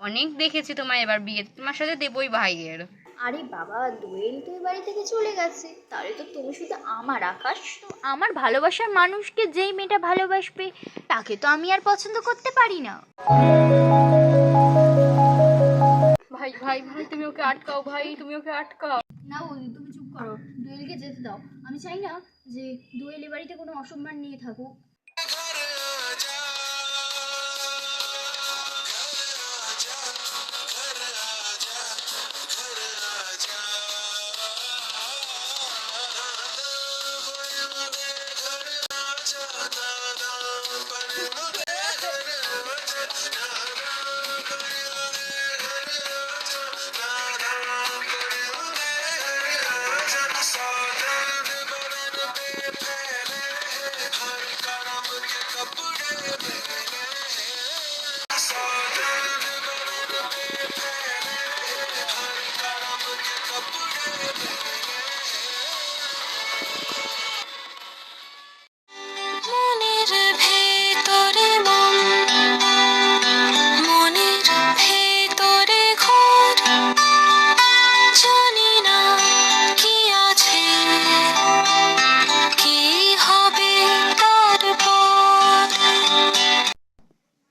অনেক দেখেছি তোমায়, এবার বিয়েতে তোমার সাথে দেবই ভাইয়ের। আরে বাবা, দোয়েল তো এ বাড়ি থেকে চলে গেছে, তাহলে তো তুমি শুধু আমার আকাশ। আমার ভালোবাসার মানুষকে যেই মেয়েটা ভালোবাসবে তাকে তো আমি আর পছন্দ করতে পারি না। ভাই ভাই ভাই, তুমি ওকে আটকাও, ভাই তুমি ওকে আটকাও। না বৌদি, তুমি চুপ করো, দোয়েলকে যেতে দাও। আমি চাই না যে দোয়েল এ বাড়িতে কোনো অসম্মান নিয়ে থাকুক।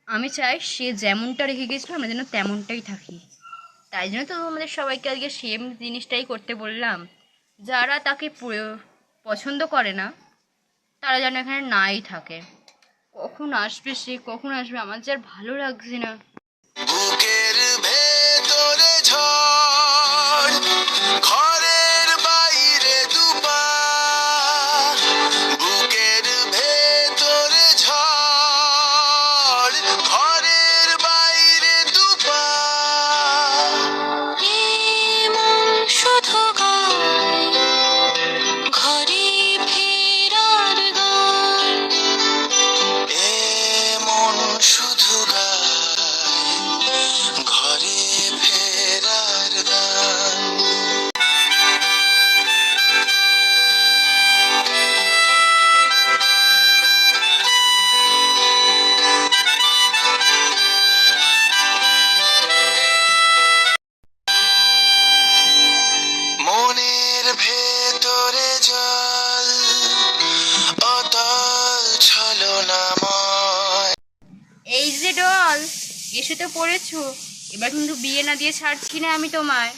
আমি চাই সে যেমনটা রেখে গেছিল আমরা যেন তেমনটাই থাকি। তাই জন্য তো আমাদের সবাইকে আজকে সেম জিনিসটাই করতে বললাম। যারা তাকে পছন্দ করে না তারা যেন এখানে নাই থাকে। কখন আসবে সে, কখন আসবে, আমার যে আর ভালো লাগছে না। বুকের ভেতরে ঝড়, ঘরের বাইরে দুবার। বুকের ভেতরে ঝড়, ঘরের বাইরে দুবার। মন শুধু গায় ঘরে ফেরার গান। মন শুধু গায় ঘরে ফেরার গান। মনের ভেতরে জল, অতল ছলনাময়। এই যে ডল, এসে তো পড়েছো। এবার কিন্তু বিয়ে না দিয়ে ছাড়ছি না আমি তোমায়।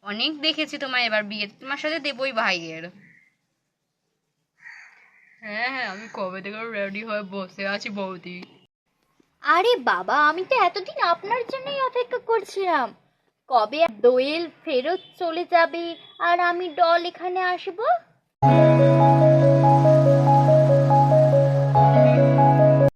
অনেক দেখেছি তোমায়, এবার বিয়েতে তোমার সাথে দেবই ভাইয়ের। হ্যাঁ হ্যাঁ, আমি কবে থেকে রেডি হয়ে বসে আছি বৌদি। আরে বাবা, আমি তো এতদিন আপনার জন্যই অপেক্ষা করছিলাম। কবে দোয়েল ফেরত চলে যাবে আর আমি ডল এখানে আসবো।